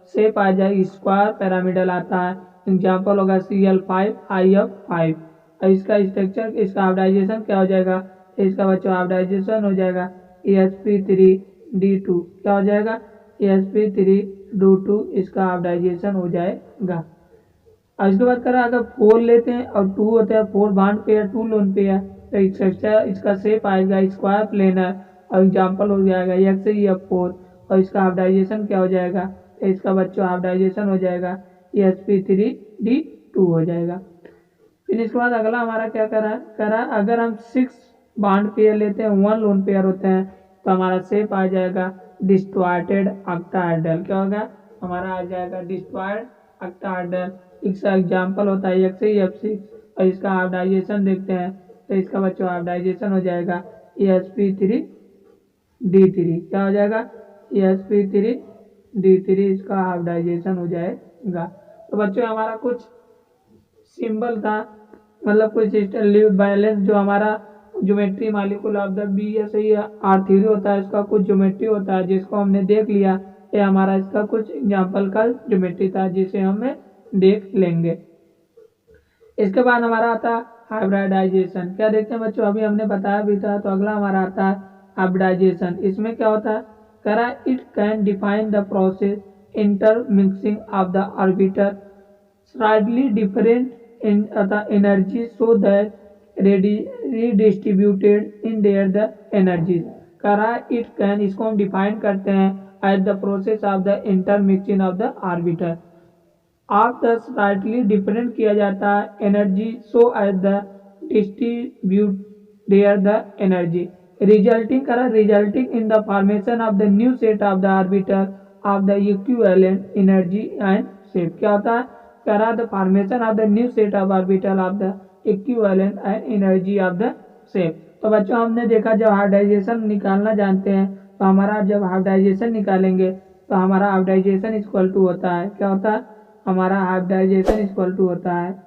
शेप आ जाए स्क्वायर पिरामिडल आता है, एग्जाम्पल होगा Cl5IF5। और इसका स्ट्रक्चर इसका हाइब्रिडाइजेशन क्या हो जाएगा, इसका बच्चों हाइब्रिडाइजेशन हो जाएगा sp3d2। क्या हो जाएगा sp3d2, इसका हाइब्रिडाइजेशन हो जाएगा। और इसके बाद करा अगर 4 लेते हैं और 2 होते हैं 4 बॉन्ड पेयर 2 लोन पेयर, तो इसका शेप आएगा स्क्वायर प्लेनर। और एग्जाम्पल हो जाएगा XeF4। और इसका हाइब्रिडाइजेशन क्या हो जाएगा, तो इसका बच्चों हाइब्रिडाइजेशन हो जाएगा sp3d2 हो जाएगा। फिर इसके बाद अगला हमारा क्या करा है, अगर हम 6 बॉन्ड पेयर लेते हैं, 1 लोन पेयर होते हैं, तो हमारा शेप आ जाएगा डिस्टॉर्टेड ऑक्टाहेड्रल। क्या होगा? हमारा आ जाएगा डिस्टॉर्टेड ऑक्टाहेड्रल। इसका एग्जाम्पल होता है XeF6 और इसका हाइब्रिडाइजेशन देखते हैं, तो इसका बच्चों हाइब्रिडाइजेशन हो जाएगा sp3d3। क्या हो जाएगा? sp3d3 इसका हाइब्रिडाइजेशन हो जाएगा। तो बच्चों हमारा कुछ सिंबल था, मतलब कुछ बैलेंस जो हमारा geometry molecule of the BSR3 होता है, इसका कुछ ज्योमेट्री होता है जिसको हमने देख लिया। ये हमारा इसका कुछ एग्जाम्पल का ज्योमेट्री था जिसे हमें देख लेंगे। इसके बाद हमारा आता है हाइब्रिडाइजेशन। क्या देखते हैं बच्चों? अभी हमने बताया भी था, तो अगला हमारा आता है हाइब्रिडाइजेशन। इसमें क्या होता है? करा it can define the process intermixing of the orbiter slightly different in the energy so that redistributed in their the energies। करा इट कैन, इसको हम डिफाइन करते हैं as the process of the intermixing of the orbital. आप the slightly different किया जाता है energy so as the distribute their the energy resulting करा resulting in the formation of the new set of the orbital of the equivalent energy and shape. क्या होता है? करा the formation of the new set of orbital of the equivalent and energy of the shape. तो बच्चों हमने देखा जब hybridisation निकालना जानते हैं, तो हमारा जब हाइब्रिडाइजेशन निकालेंगे तो हमारा हाइब्रिडाइजेशन इक्वल टू होता है, क्या होता है? हमारा हाइब्रिडाइजेशन इक्वल टू होता है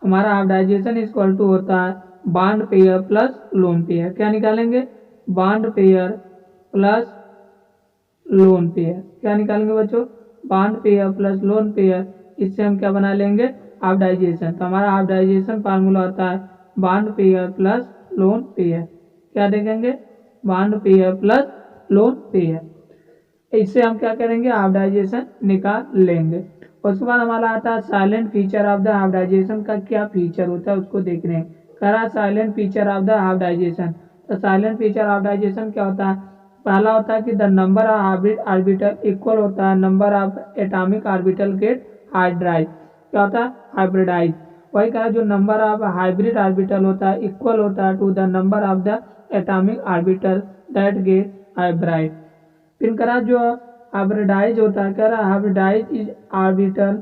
हमारा हाइब्रिडाइजेशन इक्वल टू होता है bond pair plus lone pair. क्या निकालेंगे? Bond pair plus lone pair. क्या निकालेंगे बच्चों? Bond pair plus lone pair. इससे हम क्या बना लेंगे? हाइब्रिडाइजेशन। तो हमारा हाइब्रिडाइजेशन फार्मूला होता है bond pair plus lone pair. क्या देखेंगे? Bond pair plus lone pair. इससे हम क्या करेंगे? हाइब्रिडाइजेशन निकाल लेंगे। उसके बाद हमारा आता है salient feature of the hybridization का क्या फीचर होता है उसको देख रहे हैं। करा salient feature of the hybridization. तो साइलेंट फीचर हाइब्रिडाइजेशन क्या होता है? पहला होता है कि the number of hybrid orbital equal होता है number of atomic orbital get hybridize. क्या होता है? हाइब्रिडाइज। वही कहा जो नंबर ऑफ हाइब्रिड ऑर्बिटल होता है इक्वल होता है to the number of the atomic orbital that get hybrid. फिर करा जो हाइब्रिडाइज होता है, कह रहा hybridize is orbital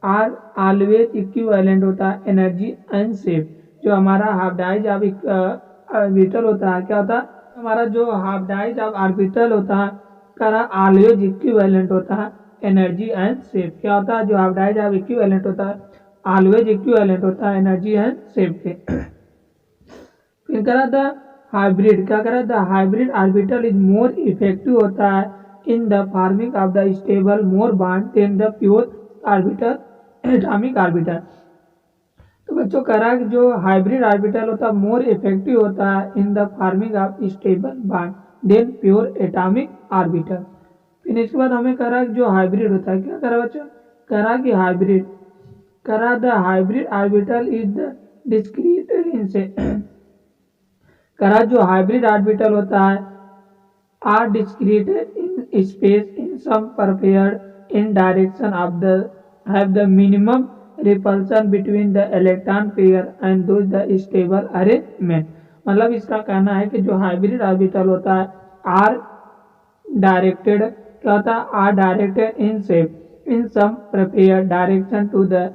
are always equivalent होता है एनर्जी एंड शेप। जो हमारा हाइब्रिडाइज ऑर्बिटल होता है, क्या होता है? हमारा जो हाइब्रिडाइज ऑर्बिटल होता है, कह रहा ऑलवेज इक्विवेलेंट होता है एनर्जी एंड शेप। क्या होता है? जो हाइब्रिडाइज इक्विवेलेंट होता है, ऑलवेज इक्विवेलेंट होता है एनर्जी एंड शेप के। फिर कह रहा था हाइब्रिड। क्या कह रहा था? Hybrid orbital is more effective होता है in the forming of the stable more bond than the pure orbital atomic orbital। तो बच्चों कह रहा है कि जो हाइब्रिड ऑर्बिटल होता है मोर इफेक्टिव होता है in the forming of stable bond than pure atomic orbital. फिर इसके बाद हमें कह रहा है कि जो हाइब्रिड होता है, क्या कह रहा है बच्चों? कह रहा है कि हाइब्रिड, कह रहा the hybrid orbital is the discrete इनसे। कह रहा जो हाइब्रिड ऑर्बिटल होता है are discrete in space in some prepared in direction of the have the minimum repulsion between the electron pair and those the stable arrangement। मतलब इसका कहना है कि जो हाइब्रिड ऑर्बिटल होता है आर डायरेक्टेड, क्या होता है? Are directed in shape in some prepared direction to the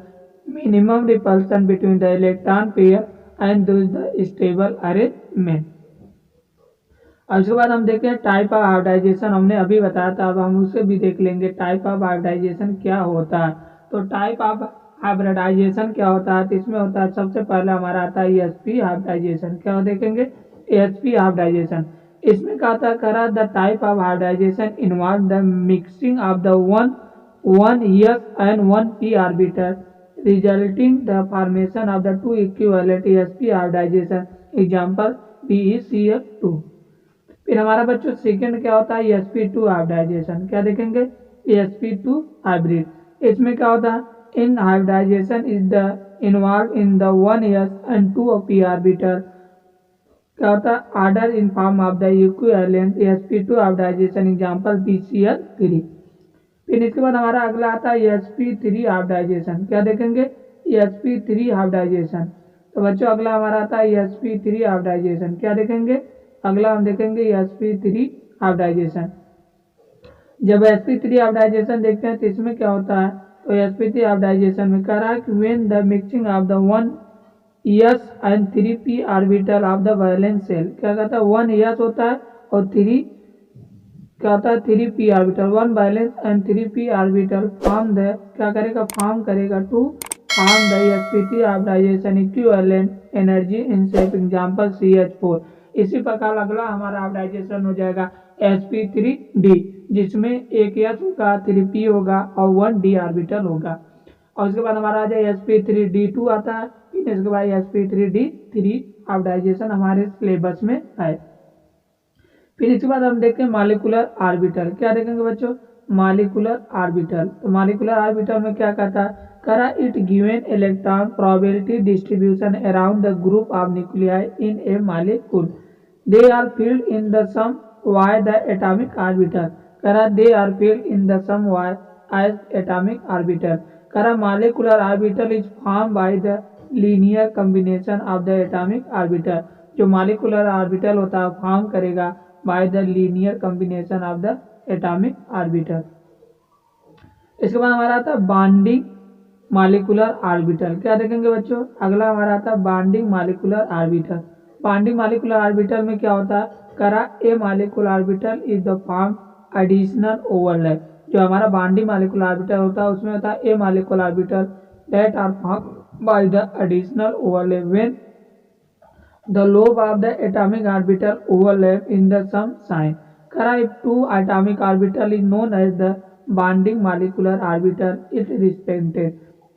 minimum repulsion between the electron pair and those the stable arrangement। और उसके बाद हम देखते हैं टाइप ऑफ हाइब्रिडाइजेशन। हमने अभी बताया था, अब हम उसे भी देख लेंगे टाइप ऑफ हाइब्रिडाइजेशन क्या होता है। तो टाइप ऑफ हाइब्रिडाइजेशन क्या होता है? तो इसमें होता है सबसे पहले हमारा आता है ESP हाइब्रिडाइजेशन। क्या देखेंगे? ESP hybridization. इसमें क्या होता है? करा the type of hybridization involve the mixing of the one S and one p orbital resulting the formation of the two equivalent ESP hybridization. Example BeCl2। फिर हमारा बच्चों सेकंड क्या होता है? sp2 hybridisation. क्या देखेंगे? sp2 hybrid. इसमें क्या होता है? In hybridization is the involve in the 1s and 2p orbital. क्या होता है? Order in form of the equivalent sp2 hybridization. Example BeCl3। फिर इसके बाद हमारा अगला आता है sp3 हाइब्रिडाइजेशन। क्या देखेंगे, sp3 हाइब्रिडाइजेशन। तो बच्चों अगला हमारा आता है sp3 हाइब्रिडाइजेशन। क्या देखेंगे, अगला हम देखेंगे sp3 हाइब्रिडाइजेशन। जब sp3 हाइब्रिडाइजेशन देखते हैं तो इसमें क्या होता है, तो sp3 हाइब्रिडाइजेशन में कह रहा है कि when the mixing of the 1s and 3p orbital of the valence shell. क्या कहता है, 1s होता है और 3 क्या होता है, 3p orbital, 1 valence and 3p orbital form the, क्या करेगा, फॉर्म करेगा to form the sp3 hybridisation equivalent energy in shape example CH4। इसी प्रकार अगला हमारा हाइब्रिडाइजेशन हो जाएगा sp3d, जिसमें एक s होगा, 3p होगा और 1d ऑर्बिटल होगा। और उसके बाद हमारा आ जाए sp3d2 आता है। फिर इसके बाद sp3d3 हाइब्रिडाइजेशन हमारे सिलेबस में है। फिर इसके बाद हम देखते हैं मॉलिक्यूलर ऑर्बिटल। क्या देखेंगे बच्चों, मॉलिक्यूलर ऑर्बिटल। तो मॉलिक्यूलर ऑर्बिटल में क्या कहता है, करा it given electron probability distribution around the group of nuclei in a molecule, they are filled in the same way the atomic orbital. करा they are filled in the same way as atomic orbital. करा molecular orbital is form by the linear combination of the atomic orbital. जो molecular orbital होता है form करेगा by the linear combination of the atomic orbital। इसके बाद हमारा आता है बॉन्डिंग मॉलिक्यूलर ऑर्बिटल। क्या देखेंगे बच्चों, अगला हमारा आता है bonding molecular orbital. Bonding molecular orbital में क्या होता है, करा a molecular orbital is the form additional overlap. जो हमारा बॉन्डिंग मॉलिक्यूलर ऑर्बिटल होता है उसमें होता है a molecular orbital that are form by the additional overlap when the lobe of the atomic orbital overlap in the some sign। करा if two atomic orbital is known as the bonding molecular orbital it respected।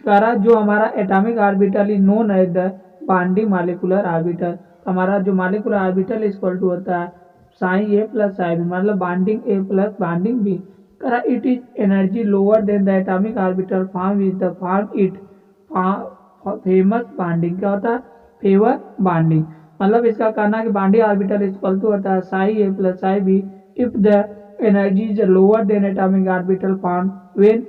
करा जो हमारा atomic orbital is known as the bonding molecular orbital, हमारा जो molecular orbital equal to होता है sign ए plus sine B, मतलब bonding ए plus bonding B. करा it is energy lower than the atomic orbital form with the form it famous bonding. क्या होता है, favour bonding. मतलब इसका कहना है कि बॉन्डिंग ऑर्बिटल इक्वल टू होता है psi A plus psi B if the energy is lower than atomic orbital form when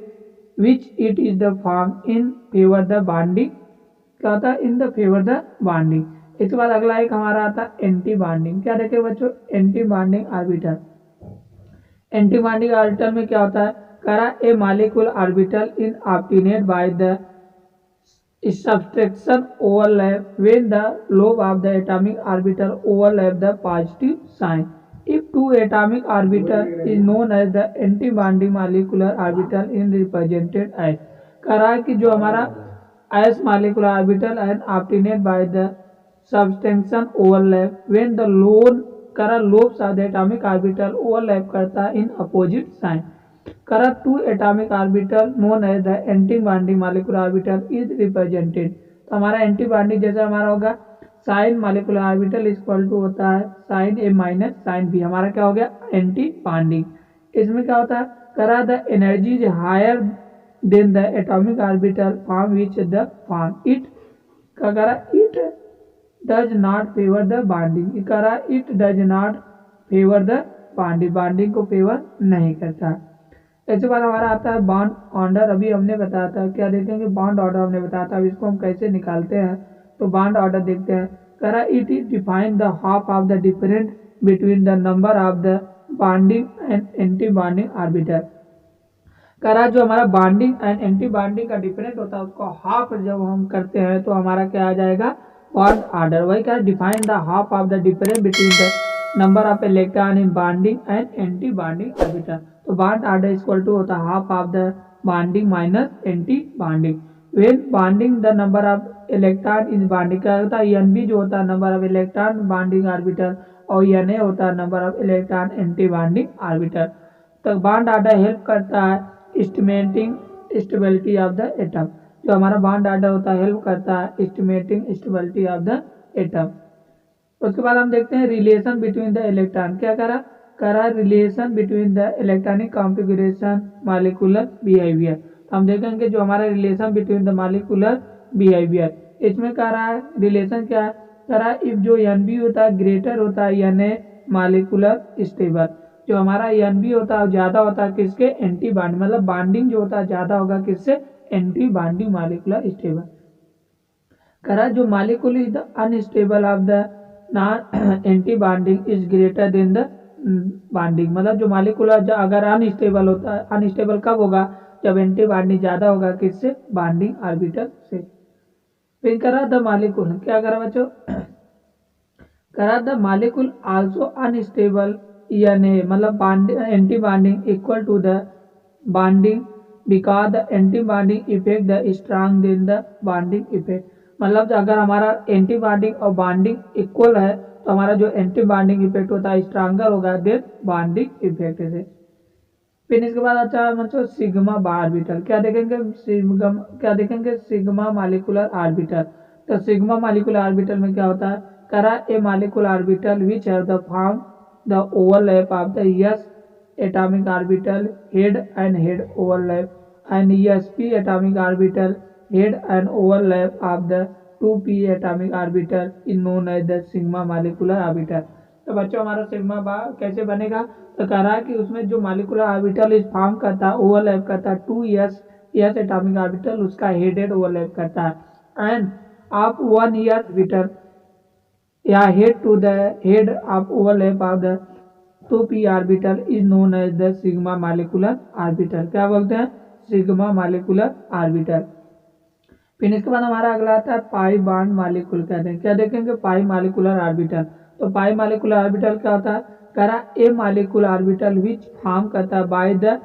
which it is the form in favour the bonding. क्या होता है, in the favour the bonding. इसके बाद अगला एक हमारा आता है एंटी बॉन्डिंग। क्या देखे बच्चों, anti bonding orbital. Anti bonding orbital में क्या होता है, करा a molecule orbital in obtained by the subtraction overlap when the lobe of the atomic orbital overlap the positive sign। If two atomic orbital is known as the anti-bonding molecular orbital in represented as। कह रहा है कि जो हमारा s molecular orbital and obtained by the subtraction overlap when the lobes of the atomic orbital overlap करता है in opposite sign। करा two atomic orbital known as the anti bonding molecular orbital is represented. तो हमारा anti bonding जैसा हमारा होगा sign molecular orbital equal to होता है sign A minus sign B, हमारा क्या हो गया एंटी बॉन्डिंग। इसमें क्या होता है, करा the energy is higher than the atomic orbital form which the form it. क्या करा, it does not favour the bonding. करा it does not favour the bonding, bonding को फेवर नहीं करता। इसके बाद हमारा आता है बॉन्ड ऑर्डर। अभी हमने बताया था, क्या देखेंगे, बॉन्ड ऑर्डर हमने बताया था। अब इसको हम कैसे निकालते हैं, तो बॉन्ड ऑर्डर देखते हैं। करा it is define the half of the difference between the number of the bonding and anti bonding orbital. करा जो हमारा बॉन्डिंग एंड एंटी बॉन्डिंग का डिफरेंस होता है उसको हाफ जब हम करते हैं तो हमारा क्या आ जाएगा, बॉन्ड ऑर्डर। वही क्या, define the half of the difference between the number of electron in bonding and anti bonding orbital. तो बॉन्ड ऑर्डर इक्वल टू होता है half of the bonding minus anti bonding. When bonding the number of electron in bonding क्या होता है, N B जो होता है number of electron bonding orbital और एन ए होता है number of electron anti bonding orbital. तो बॉन्ड ऑर्डर हेल्प करता है estimating stability of the atom. जो हमारा बॉन्ड ऑर्डर होता है हेल्प करता है estimating stability of the atom. उसके बाद हम देखते हैं रिलेशन बिटवीन द इलेक्ट्रॉन। क्या करा relation between the electronic configuration molecular behaviour. हम देखेंगे जो हमारा relation between the molecular behaviour, इसमें कह रहा है रिलेशन क्या है, कह रहा है इफ जो एन बी होता है ग्रेटर होता है एन ए मॉलिक्यूलर स्टेबल। जो हमारा एन बी होता है ज़्यादा होता है किसके, एंटी बॉन्डिंग, मतलब बॉन्डिंग जो होता है ज़्यादा होगा किससे, एंटी बॉन्डिंग मॉलिक्यूलर स्टेबल। करा जो molecule is the unstable of the non anti bonding is greater than the bonding, मतलब जो मॉलिक्यूल अगर अनस्टेबल होता है, अनस्टेबल कब होगा, जब एंटी बॉन्डिंग ज़्यादा होगा किससे, बॉन्डिंग ऑर्बिटल से। फिर करा द मॉलिक्यूल, क्या करा बच्चों, करा द मॉलिक्यूल आल्सो अनस्टेबल, यानी मतलब anti bonding equal to the bonding because the anti bonding effect the strong than the bonding effect, मतलब अगर हमारा एंटी बॉन्डिंग और बॉन्डिंग इक्वल है तो हमारा जो एंटी बॉन्डिंग इफेक्ट होता है स्ट्रांगर होगा देन बॉन्डिंग इफेक्ट से। फिर इसके बाद अच्छा मतलब सिग्मा ऑर्बिटल, क्या देखेंगे, क्या देखेंगे, सिग्मा मॉलिक्यूलर ऑर्बिटल। तो सिग्मा मॉलिक्यूलर ऑर्बिटल में क्या होता है, करा a molecular orbital which have the form the overlap of the S atomic orbital head and head overlap and SP atomic orbital head and overlap of the 2p atomic orbital is known as the sigma molecular orbital. तो बच्चों हमारा sigma बार कैसे बनेगा, तो कह रहा है कि उसमें जो मॉलिक्यूलर ऑर्बिटल इस फॉर्म करता है, ओवरलैप करता है 2s एटॉमिक ऑर्बिटल, उसका हेड ओवरलैप करता है एंड ऑफ 1s ऑर्बिटल या head to the head of overlap of the 2p orbital is known as the sigma molecular orbital. क्या बोलते हैं, सिग्मा मॉलिक्यूलर ऑर्बिटल। फिर इसके बाद हमारा अगला आता है पाई बॉन्ड मॉलिक्यूल, कहते हैं, क्या देखेंगे, पाई मॉलिक्यूलर ऑर्बिटल। तो पाई मॉलिक्यूलर ऑर्बिटल क्या होता है, करा a molecular orbital which form करता है by the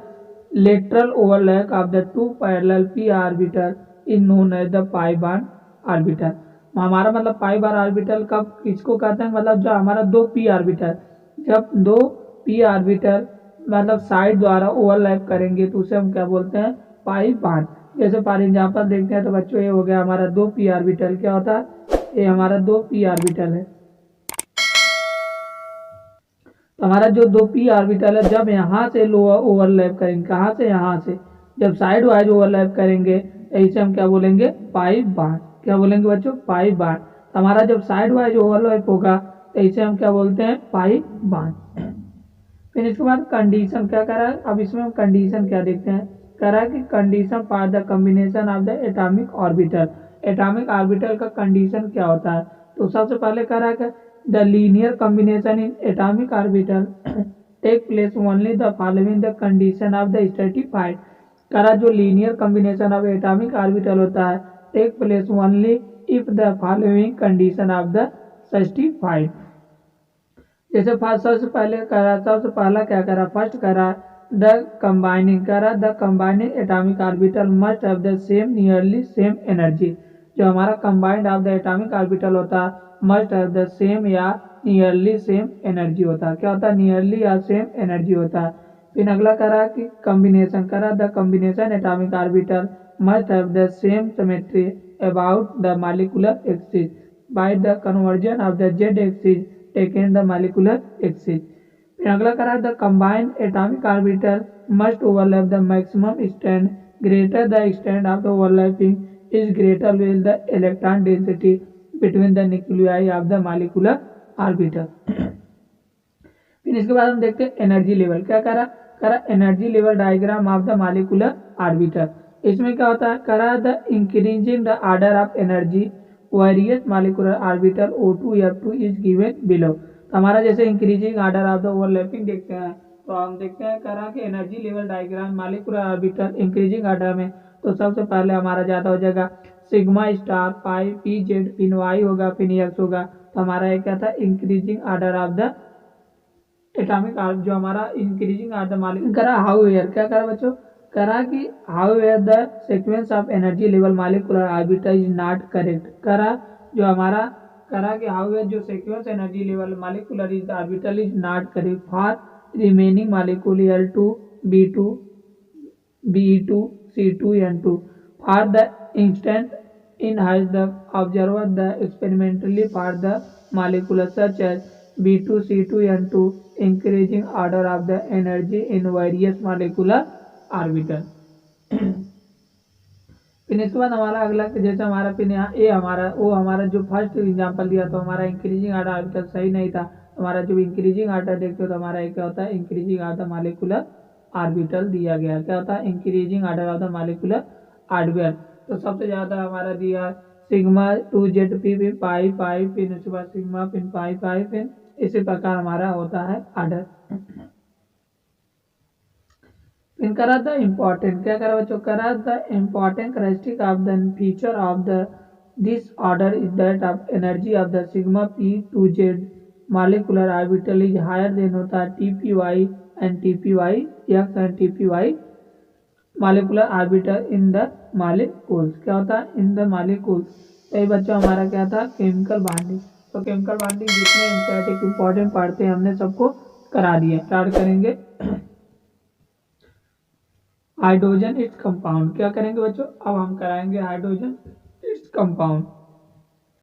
lateral overlap of the 2 parallel p orbital is known as the pi bond orbital. हमारा मतलब पाई बार ऑर्बिटल कब किसको कहते हैं, मतलब जो हमारा 2 p ऑर्बिटल, जब 2 p ऑर्बिटल मतलब साइड द्वारा ओवरलैप करेंगे तो उसे हम क्या बोलते हैं, पाई बॉन्ड। जैसे फॉर एग्जाम्पल देखते हैं तो बच्चों ये हो गया हमारा 2p ऑर्बिटल, क्या होता है, ये हमारा 2p ऑर्बिटल है। तो हमारा जो 2p ऑर्बिटल है जब यहाँ से लोअर ओवरलैप करेंगे, कहाँ से, यहाँ से, जब साइड वाइज ओवरलैप करेंगे ऐसे हम क्या बोलेंगे, पाई बॉन्ड। क्या बोलेंगे बच्चों, पाई बॉन्ड। तो हमारा जब साइड वाइज ओवरलैप होगा तो ऐसे हम क्या बोलते हैं, पाई बॉन्ड। फिर इसके बाद कंडीशन क्या करा है, अब इसमें हम कंडीशन क्या देखते हैं, करा कि condition for the combination of the atomic orbital. Atomic orbital का कंडीशन क्या होता है, तो सबसे पहले करा कि the linear combination in atomic orbital take place only the following the condition of the stratified. करा जो linear combination of atomic orbital होता है take place only if the following condition of the stratified. जैसे first सबसे पहले करा, सबसे पहला क्या करा, फर्स्ट करा द कंबाइनिंग, करा the combining atomic orbital must have the same nearly same energy. जो हमारा combined of the atomic orbital होता है मस्ट हैव द सेम या नियरली सेम एनर्जी होता है। क्या होता है, नियरली या सेम एनर्जी होता है। फिर अगला करा कि कॉम्बिनेशन, करा the combination atomic orbital must have the same symmetry about the molecular axis by the conversion of the Z axis taken the molecular axis. फिर अगला करा the combined atomic orbital must overlap the maximum strength greater the extent of the overlapping is greater with the electron density between the nuclei of the molecular orbital. फिर इसके बाद हम देखते हैं energy level, क्या करा, करा energy level diagram of the molecular orbital. इसमें क्या होता है, करा the increasing the order of energy various molecular orbital O2 F2 is given below. तो हमारा जैसे increasing order of the overlapping देखते हैं तो हम देखते हैं करा कि energy level diagram molecular orbital increasing order में, तो सबसे पहले हमारा ज्यादा हो जाएगा सिग्मा स्टार पाई पी जेड, फिर वाई होगा, फिर एक्स होगा। तो हमारा ये क्या था, increasing order of the atomic जो हमारा इंक्रीजिंग ऑर्डर मॉलिक्यूल करा। हाउ एयर, क्या करा बच्चों, करा कि how air the sequence of energy level molecular orbital is not correct. करा जो हमारा करा कि हाउ एयर जो sequence energy level molecular is orbital is not correct for remaining molecule L2 B2 Be2 C2 N2 for the instant in has the observer the experimentally for the molecule such as B2 C2 N2 increasing order of the energy in various molecular orbital. फिर इसके बाद हमारा अगला जैसे हमारा फिर यहाँ ए हमारा वो हमारा जो फर्स्ट एग्जांपल दिया तो हमारा इंक्रीजिंग ऑर्डर ऑर्बिटल सही नहीं था, हमारा जो इंक्रीजिंग आर्डर देखते हो तो हमारा क्या होता है, increasing of the molecular orbital दिया गया। क्या होता है, increasing order of the molecular orbital. तो सबसे ज्यादा हमारा दिया है सिग्मा 2ZP फिर पाई पाई फिर उसके बाद सिग्मा फिर पाई पाई फिर इसी प्रकार हमारा होता है ऑर्डर। फिर करा द इम्पोर्टेंट, क्या करा बच्चों, करा the important characteristic of the feature of the this order is that of energy of the sigma P2Z molecular orbital is higher than होता है TPY and TPYX and TPY molecular orbital in the molecules। क्या होता है, in the molecules। तो ये बच्चों हमारा क्या था, केमिकल बॉन्डिंग। तो केमिकल बॉन्डिंग जितने एनसीईआरटी इंपॉर्टेंट पढ़ते हैं हमने सबको करा दिए। स्टार्ट करेंगे हाइड्रोजन इट्स कंपाउंड। क्या करेंगे बच्चों, अब हम कराएंगे हाइड्रोजन इट्स कंपाउंड।